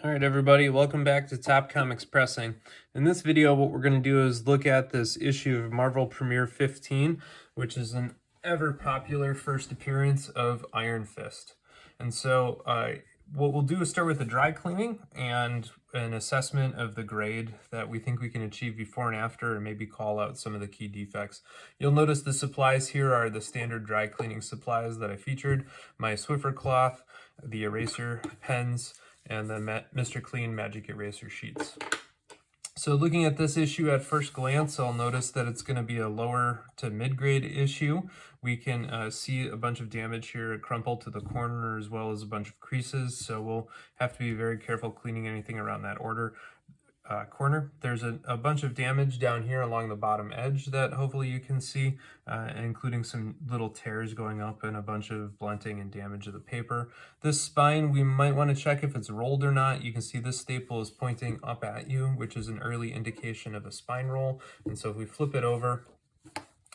All right, everybody, welcome back to Top Comics Pressing. In this video, what we're going to do is look at this issue of Marvel Premiere 15, which is an ever popular first appearance of Iron Fist. And so what we'll do is start with a dry cleaning and an assessment of the grade that we think we can achieve before and after, and maybe call out some of the key defects. You'll notice the supplies here are the standard dry cleaning supplies that I featured, my Swiffer cloth, the eraser pens, and the Mr. Clean Magic Eraser sheets. So looking at this issue at first glance, I'll notice that it's going to be a lower to mid-grade issue. We can see a bunch of damage here, crumpled to the corner, as well as a bunch of creases. So we'll have to be very careful cleaning anything around that corner. There's a bunch of damage down here along the bottom edge that hopefully you can see, including some little tears going up and a bunch of blunting and damage of the paper. This spine, we might want to check if it's rolled or not. You can see this staple is pointing up at you, which is an early indication of a spine roll. And so if we flip it over,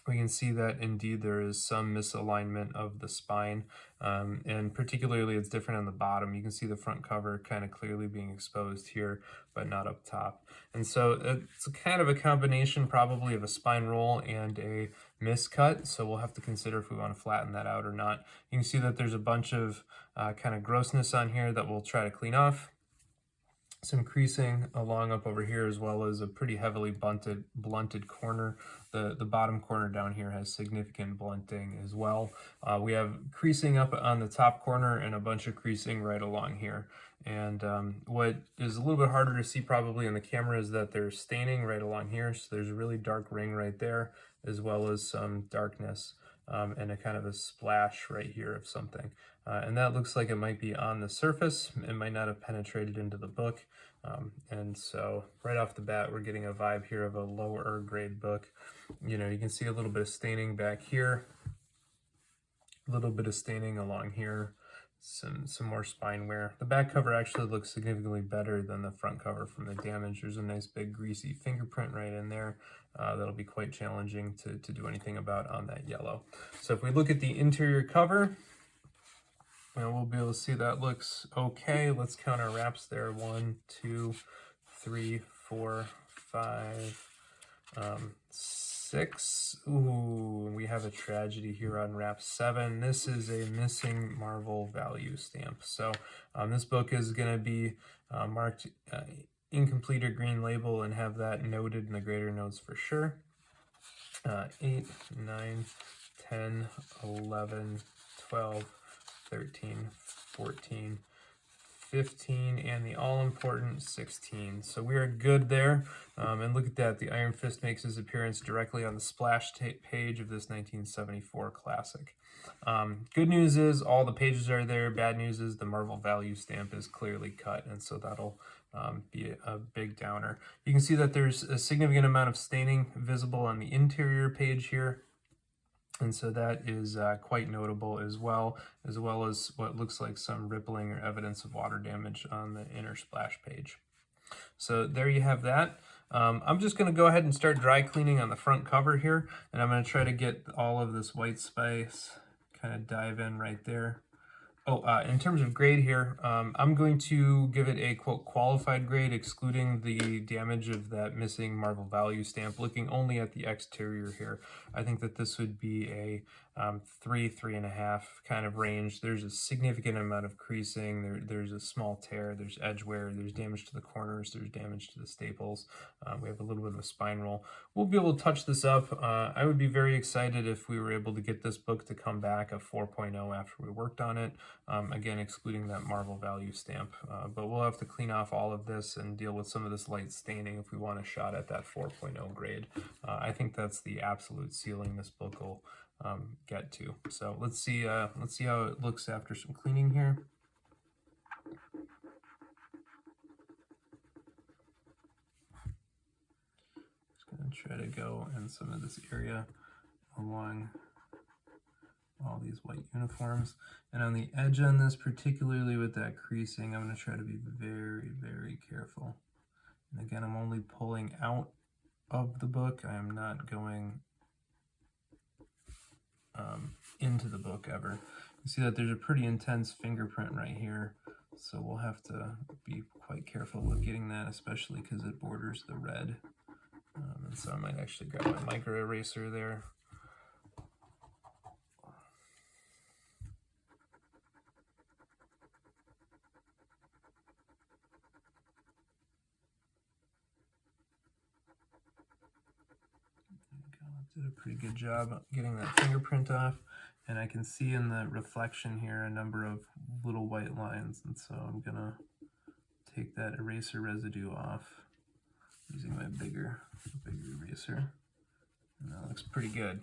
we can see that indeed there is some misalignment of the spine, and particularly it's different on the bottom. You can see the front cover kind of clearly being exposed here, but not up top. And so it's kind of a combination probably of a spine roll and a miscut, so we'll have to consider if we want to flatten that out or not. You can see that there's a bunch of kind of grossness on here that we'll try to clean off. Some creasing along up over here, as well as a pretty heavily blunted corner. The bottom corner down here has significant blunting as well. We have creasing up on the top corner and a bunch of creasing right along here. And what is a little bit harder to see probably in the camera is that there's staining right along here. So there's a really dark ring right there, as well as some darkness and a kind of a splash right here of something. And that looks like it might be on the surface. It might not have penetrated into the book. And so right off the bat, we're getting a vibe here of a lower grade book. You know, you can see a little bit of staining back here, a little bit of staining along here, some more spine wear. The back cover actually looks significantly better than the front cover from the damage. There's a nice big greasy fingerprint right in there. That'll be quite challenging to do anything about on that yellow. So if we look at the interior cover, and we'll be able to see that looks okay. Let's count our wraps there. 1, 2, 3, 4, 5, 6. Ooh, we have a tragedy here on wrap 7. This is a missing Marvel value stamp. So this book is going to be marked incomplete or green label and have that noted in the grader notes for sure. 8, 9, 10, 11, 12, 13, 14, 15, and the all-important 16. So we are good there. And look at that. The Iron Fist makes his appearance directly on the splash page of this 1974 classic. Good news is all the pages are there. Bad news is the Marvel value stamp is clearly cut, and so that'll be a big downer. You can see that there's a significant amount of staining visible on the interior page here. And so that is quite notable as well as what looks like some rippling or evidence of water damage on the inner splash page. So there you have that. I'm just going to go ahead and start dry cleaning on the front cover here, and I'm going to try to get all of this white space, kind of dive in right there. Oh, in terms of grade here, I'm going to give it a, quote, qualified grade, excluding the damage of that missing Marvel value stamp, looking only at the exterior here. I think that this would be a 3, 3.5 kind of range. There's a significant amount of creasing. There's a small tear. There's edge wear. There's damage to the corners. There's damage to the staples. We have a little bit of a spine roll. We'll be able to touch this up. I would be very excited if we were able to get this book to come back a 4.0 after we worked on it. Again, excluding that Marvel value stamp. But we'll have to clean off all of this and deal with some of this light staining if we want a shot at that 4.0 grade. I think that's the absolute ceiling this book will get to. So let's see how it looks after some cleaning here. Just gonna try to go in some of this area along all these white uniforms, and on the edge on this, particularly with that creasing, I'm going to try to be very, very careful. And again, I'm only pulling out of the book. I am not going into the book ever. You see that there's a pretty intense fingerprint right here So we'll have to be quite careful with getting that, especially because it borders the red. And so I might actually grab my micro eraser there. Did a pretty good job getting that fingerprint off, and I can see in the reflection here a number of little white lines, and so I'm gonna take that eraser residue off using my bigger eraser, and that looks pretty good.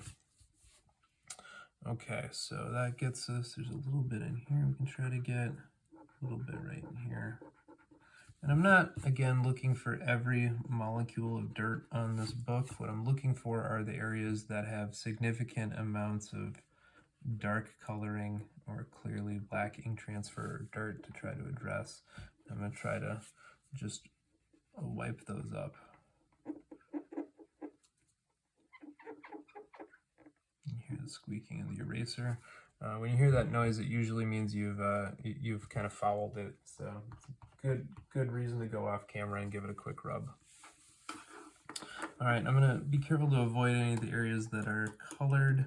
Okay, so that gets us, there's a little bit in here, we can try to get a little bit right in here. And I'm not, again, looking for every molecule of dirt on this book. What I'm looking for are the areas that have significant amounts of dark coloring or clearly black ink transfer or dirt to try to address. I'm going to try to just wipe those up. You hear the squeaking of the eraser. When you hear that noise, it usually means you've kind of fouled it. So it's a good reason to go off camera and give it a quick rub. All right, I'm gonna be careful to avoid any of the areas that are colored.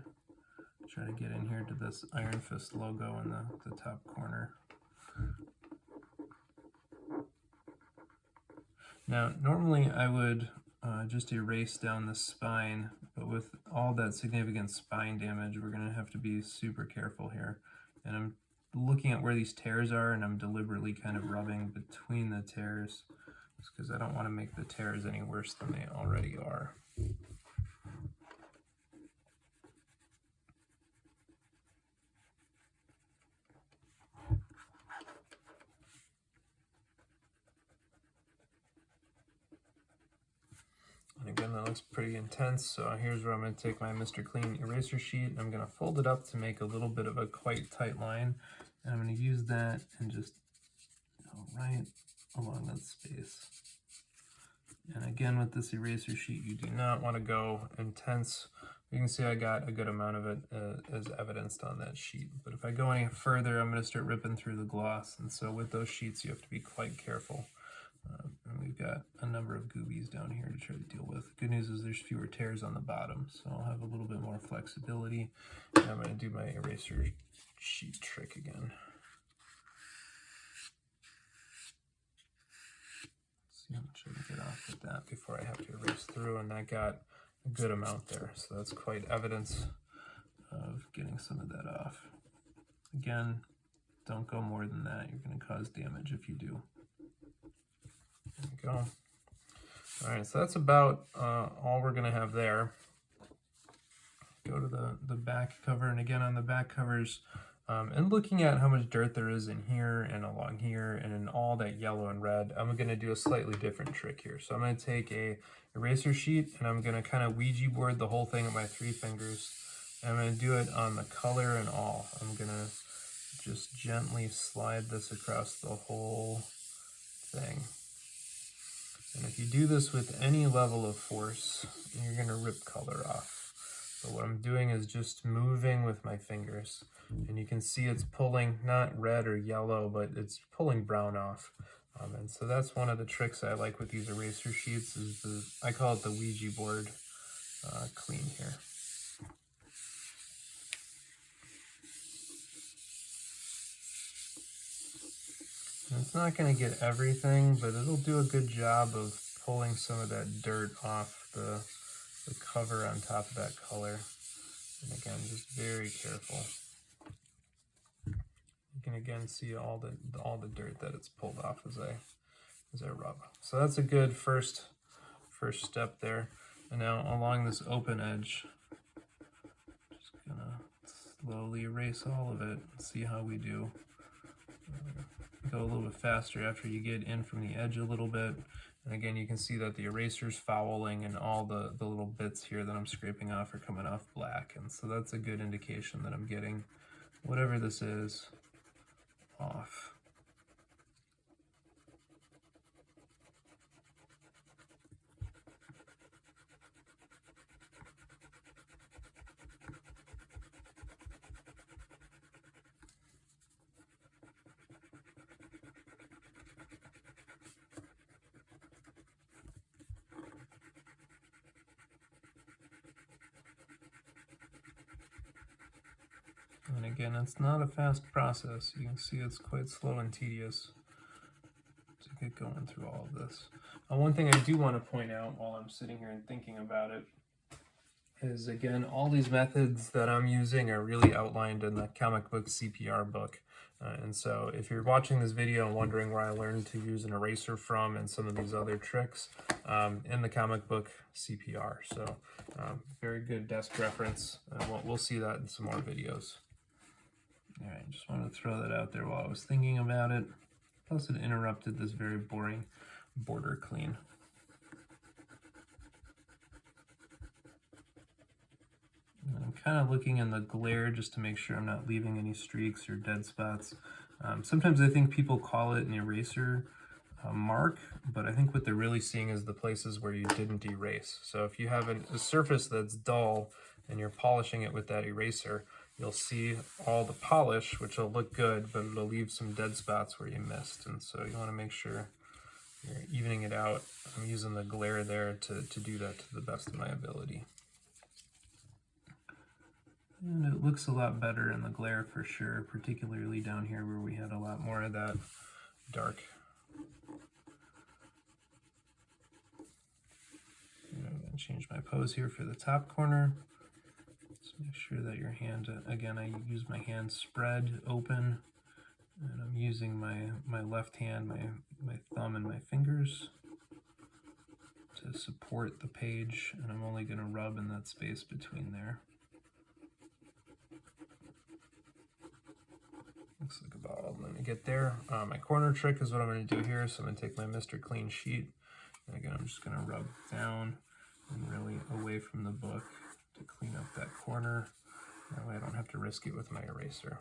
Try to get in here to this Iron Fist logo in the top corner. Now, normally I would just erase down the spine, but with all that significant spine damage, we're gonna have to be super careful here. And I'm looking at where these tears are, and I'm deliberately kind of rubbing between the tears, just because I don't want to make the tears any worse than they already are. And again, that looks pretty intense, so here's where I'm going to take my Mr. Clean eraser sheet, and I'm going to fold it up to make a little bit of a quite tight line, and I'm going to use that and just go right along that space. And again, with this eraser sheet, you do not want to go intense. You can see I got a good amount of it as evidenced on that sheet. But if I go any further, I'm going to start ripping through the gloss. And so with those sheets, you have to be quite careful. And we've got a number of goobies down here to try to deal with. Good news is there's fewer tears on the bottom, so I'll have a little bit more flexibility. And I'm going to do my eraser sheet trick again. See how much I can get off with that before I have to erase through, and that got a good amount there. So that's quite evidence of getting some of that off. Again, don't go more than that. You're going to cause damage if you do. There we go. All right, so that's about all we're going to have there. Go to the back cover, and again on the back covers, and looking at how much dirt there is in here and along here and in all that yellow and red, I'm going to do a slightly different trick here. So I'm going to take a eraser sheet, and I'm going to kind of Ouija board the whole thing with my 3 fingers. And I'm going to do it on the color and all. I'm going to just gently slide this across the whole thing. And if you do this with any level of force, you're going to rip color off. But what I'm doing is just moving with my fingers. And you can see it's pulling not red or yellow, but it's pulling brown off. And so that's one of the tricks I like with these eraser sheets, is I call it the Ouija board clean here. And it's not going to get everything, but it'll do a good job of pulling some of that dirt off the cover on top of that color. And again, just very careful. You can again see all the dirt that it's pulled off as I rub. So that's a good first step there. And now along this open edge, just gonna slowly erase all of it and see how we do. Go a little bit faster after you get in from the edge a little bit. And again, you can see that the eraser's fouling and all the little bits here that I'm scraping off are coming off black. And so that's a good indication that I'm getting whatever this is off. And again, it's not a fast process. You can see it's quite slow and tedious to get going through all of this. One thing I do want to point out while I'm sitting here and thinking about it is, again, all these methods that I'm using are really outlined in the comic book CPR book. And so if you're watching this video and wondering where I learned to use an eraser from and some of these other tricks, in the comic book CPR. So very good desk reference. We'll see that in some more videos. All right, just wanted to throw that out there while I was thinking about it. Plus it interrupted this very boring border clean. And I'm kind of looking in the glare just to make sure I'm not leaving any streaks or dead spots. Sometimes I think people call it an eraser mark, but I think what they're really seeing is the places where you didn't erase. So if you have a surface that's dull and you're polishing it with that eraser, you'll see all the polish, which will look good, but it'll leave some dead spots where you missed. And so you want to make sure you're evening it out. I'm using the glare there to do that to the best of my ability. And it looks a lot better in the glare for sure, particularly down here where we had a lot more of that dark. And I'm going to change my pose here for the top corner. Let's make sure that your hand, again, I use my hand spread open, and I'm using my left hand, my thumb and my fingers to support the page, and I'm only going to rub in that space between there. Looks like about all I'm going to get there. My corner trick is what I'm going to do here. So I'm going to take my Mr. Clean sheet, and again, I'm just going to rub down and really away from the book to clean up that corner. That way I don't have to risk it with my eraser.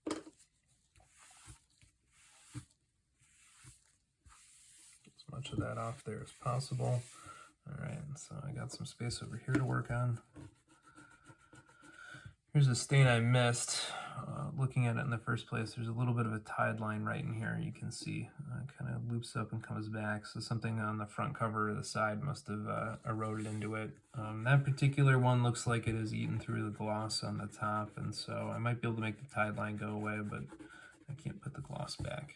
Get as much of that off there as possible. All right, so I got some space over here to work on. Here's a stain I missed. Looking at it in the first place, there's a little bit of a tide line right in here. You can see it kind of loops up and comes back. So something on the front cover or the side must have eroded into it. That particular one looks like it is eaten through the gloss on the top, and so I might be able to make the tide line go away, but I can't put the gloss back.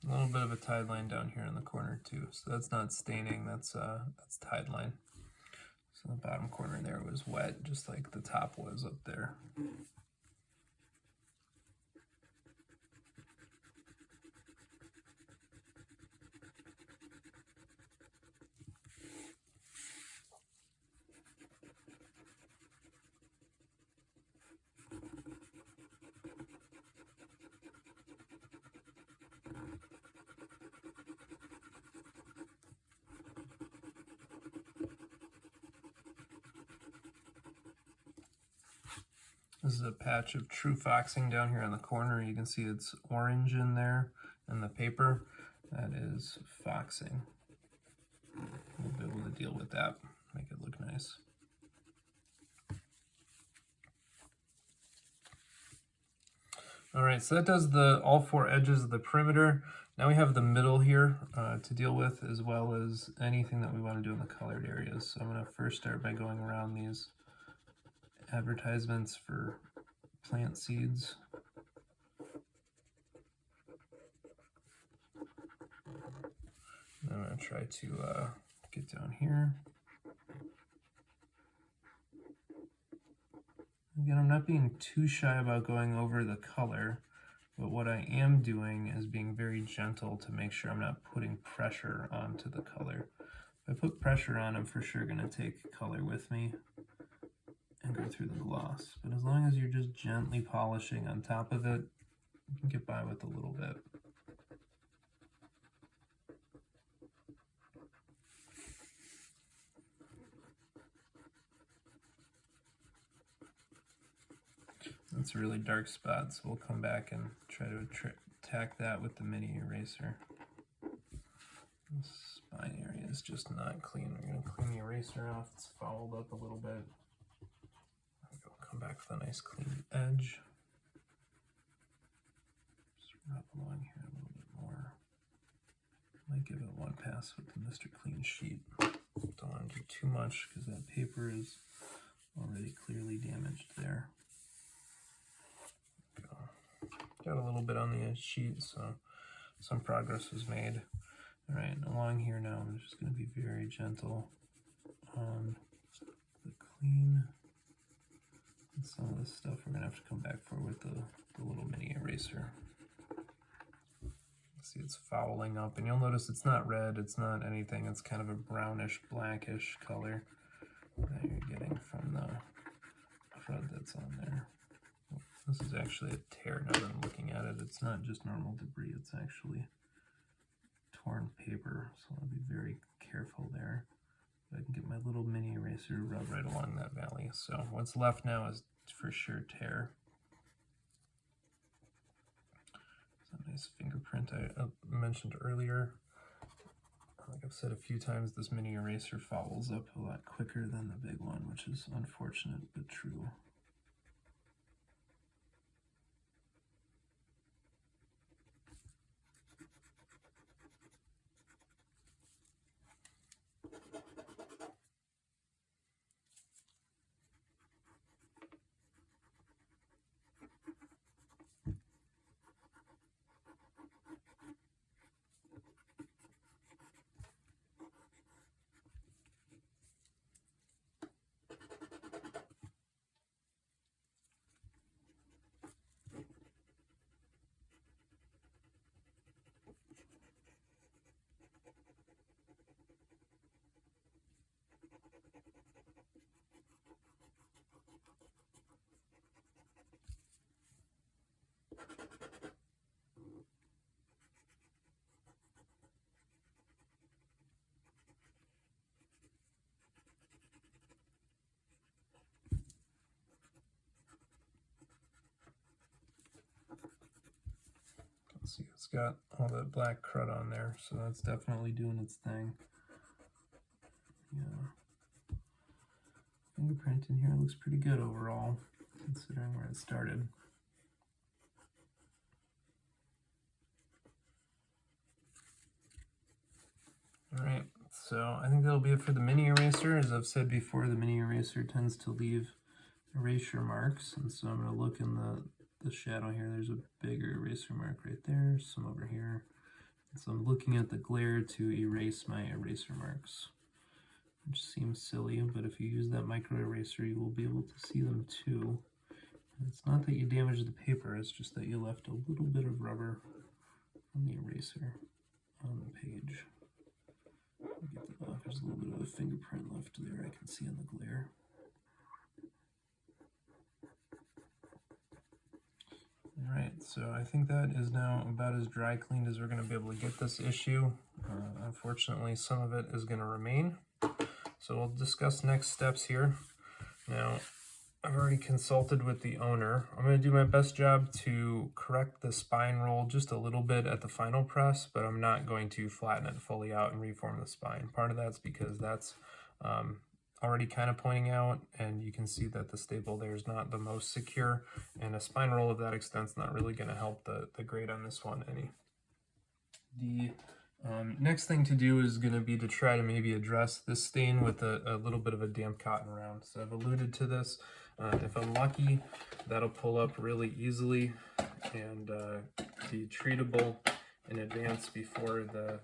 A little bit of a tide line down here in the corner too. So that's not staining, that's tide line. So the bottom corner there was wet, just like the top was up there. This is a patch of True Foxing down here in the corner. You can see it's orange in there in the paper. That is foxing. We'll be able to deal with that, make it look nice. All right, so that does all four edges of the perimeter. Now we have the middle here to deal with, as well as anything that we want to do in the colored areas. So I'm going to first start by going around these advertisements for plant seeds. I'm going to try to get down here. Again, I'm not being too shy about going over the color, but what I am doing is being very gentle to make sure I'm not putting pressure onto the color. If I put pressure on, I'm for sure going to take color with me and go through the gloss. But as long as you're just gently polishing on top of it, you can get by with a little bit. It's a really dark spot, so we'll come back and try to attack that with the mini eraser. The spine area is just not clean. We're going to clean the eraser off. It's fouled up a little bit. We'll come back with a nice clean edge. Just rub along here a little bit more. Might give it one pass with the Mr. Clean sheet. Don't want to do too much because that paper is already clearly damaged there. Got a little bit on the sheet, so some progress was made. All right, along here now, I'm just going to be very gentle on the clean. And some of this stuff we're going to have to come back for with the little mini eraser. See, it's fouling up, and you'll notice it's not red, it's not anything, it's kind of a brownish, blackish color that you're getting from the crud that's on there. This is actually a tear now that I'm looking at it. It's not just normal debris, it's actually torn paper, so I'll be very careful there. I can get my little mini eraser to rub right along that valley. So what's left now is for sure tear. It's a nice fingerprint I mentioned earlier. Like I've said a few times, this mini eraser fouls up a lot quicker than the big one, which is unfortunate but true. See, it's got all that black crud on there, so that's definitely doing its thing. Yeah. Fingerprint in here looks pretty good overall, considering where it started. Alright, so I think that'll be it for the mini eraser. As I've said before, the mini eraser tends to leave erasure marks, and so I'm going to look in the shadow here. There's a bigger eraser mark right there, some over here. And so I'm looking at the glare to erase my eraser marks, which seems silly, but if you use that micro eraser, you will be able to see them too. And it's not that you damaged the paper, it's just that you left a little bit of rubber from the eraser on the page. Get that off. There's a little bit of a fingerprint left there I can see in the glare. Alright, so I think that is now about as dry cleaned as we're going to be able to get this issue. Unfortunately, some of it is going to remain. So we'll discuss next steps here. Now, I've already consulted with the owner. I'm going to do my best job to correct the spine roll just a little bit at the final press, but I'm not going to flatten it fully out and reform the spine. Part of that's because that's already kind of pointing out, and you can see that the staple there is not the most secure, and a spine roll of that extent is not really going to help the grade on this one any. The next thing to do is going to be to try to maybe address this stain with a little bit of a damp cotton round. So I've alluded to this. If I'm lucky, that'll pull up really easily and be treatable in advance before the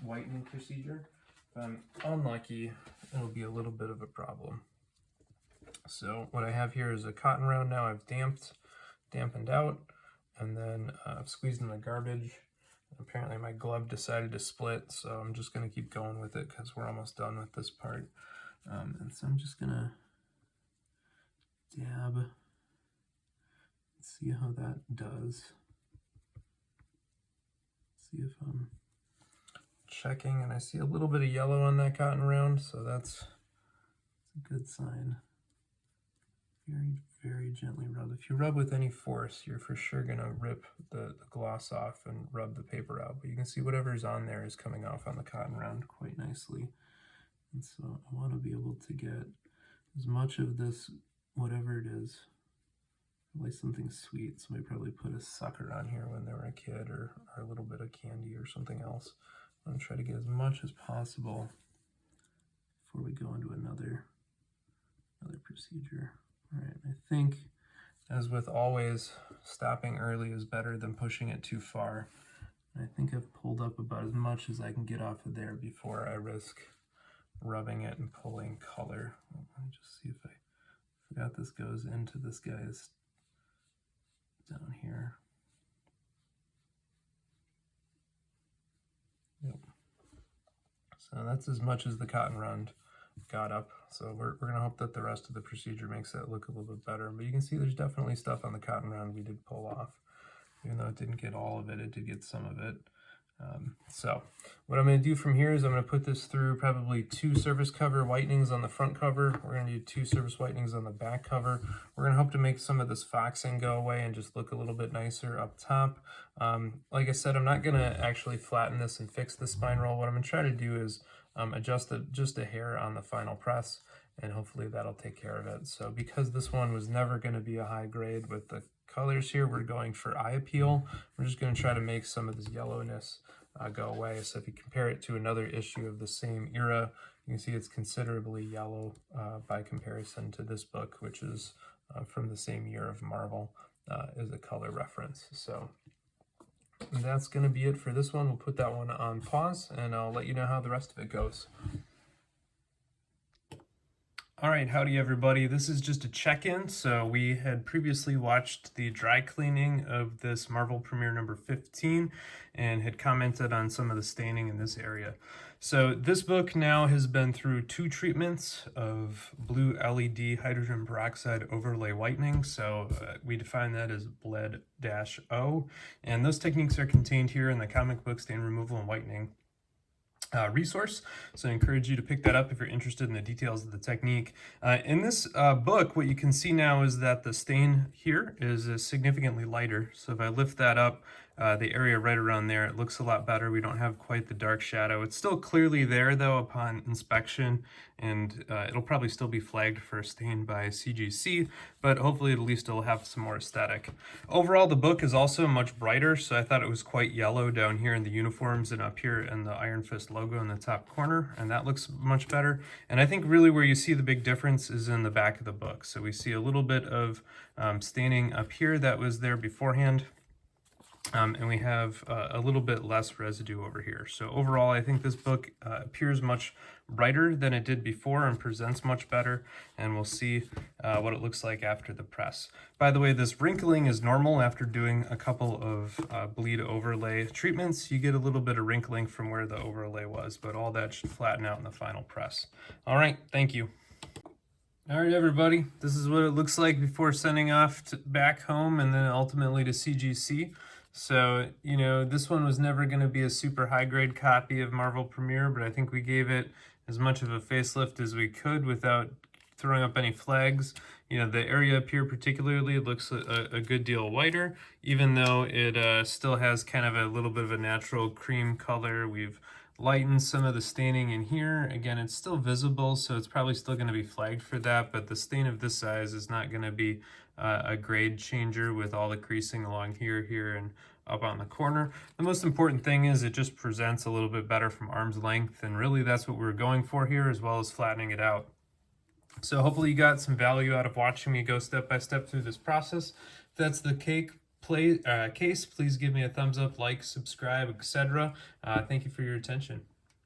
whitening procedure. If I'm unlucky, it'll be a little bit of a problem. So what I have here is a cotton round now I've dampened out, and then I've squeezed in the garbage. Apparently my glove decided to split, so I'm just going to keep going with it because we're almost done with this part. And so I'm just going to dab, see how that does. See if I'm checking, and I see a little bit of yellow on that cotton round, so that's a good sign. Very, very gently rub. If you rub with any force, you're for sure gonna rip the gloss off and rub the paper out. But you can see whatever's on there is coming off on the cotton round quite nicely. And so I want to be able to get as much of this, whatever it is, like something sweet. Somebody probably put a sucker on here when they were a kid, or a little bit of candy or something else. I'm going to try to get as much as possible before we go into another procedure. All right, I think, as with always, stopping early is better than pushing it too far. I think I've pulled up about as much as I can get off of there before I risk rubbing it and pulling color. Let me just see if I forgot this goes into this guy's down here. Yep. So that's as much as the cotton round got up. So we're gonna hope that the rest of the procedure makes that look a little bit better. But you can see there's definitely stuff on the cotton round we did pull off. Even though it didn't get all of it, it did get some of it. So what I'm going to do from here is I'm going to put this through probably 2 surface cover whitenings on the front cover. We're going to do 2 surface whitenings on the back cover. We're going to hope to make some of this foxing go away and just look a little bit nicer up top. Like I said, I'm not going to actually flatten this and fix the spine roll. What I'm going to try to do is adjust it just a hair on the final press, and hopefully that'll take care of it. So because this one was never going to be a high grade with the colors here, we're going for eye appeal. We're just going to try to make some of this yellowness go away. So if you compare it to another issue of the same era, you can see it's considerably yellow by comparison to this book, which is from the same year of Marvel as a color reference. So that's going to be it for this one. We'll put that one on pause, and I'll let you know how the rest of it goes. All right, howdy everybody. This is just a check-in. So we had previously watched the dry cleaning of this Marvel Premiere number 15 and had commented on some of the staining in this area. So this book now has been through 2 treatments of blue LED hydrogen peroxide overlay whitening. So we define that as BLED-O, and those techniques are contained here in the comic book stain removal and whitening resource. So I encourage you to pick that up if you're interested in the details of the technique. In this book, what you can see now is that the stain here is significantly lighter. So if I lift that up, the area right around there, it looks a lot better. We don't have quite the dark shadow. It's still clearly there though upon inspection, and it'll probably still be flagged for stain by CGC, but hopefully at least it'll have some more aesthetic. Overall, the book is also much brighter, so I thought it was quite yellow down here in the uniforms and up here in the Iron Fist logo in the top corner, and that looks much better. And I think really where you see the big difference is in the back of the book. So we see a little bit of staining up here that was there beforehand. And we have a little bit less residue over here. So overall, I think this book appears much brighter than it did before and presents much better, and we'll see what it looks like after the press. By the way, this wrinkling is normal after doing a couple of bleed overlay treatments. You get a little bit of wrinkling from where the overlay was, but all that should flatten out in the final press. All right, thank you. All right, everybody, this is what it looks like before sending off back home and then ultimately to CGC. So, you know, this one was never going to be a super high-grade copy of Marvel Premiere, but I think we gave it as much of a facelift as we could without throwing up any flags. You know, the area up here particularly looks a good deal whiter, even though it still has kind of a little bit of a natural cream color. We've lightened some of the staining in here. Again, it's still visible, so it's probably still going to be flagged for that, but the stain of this size is not going to be a grade changer with all the creasing along here, and up on the corner. The most important thing is it just presents a little bit better from arm's length, and really that's what we're going for here, as well as flattening it out. So hopefully you got some value out of watching me go step by step through this process. If that's the case, please give me a thumbs up, like, subscribe, etc. Thank you for your attention.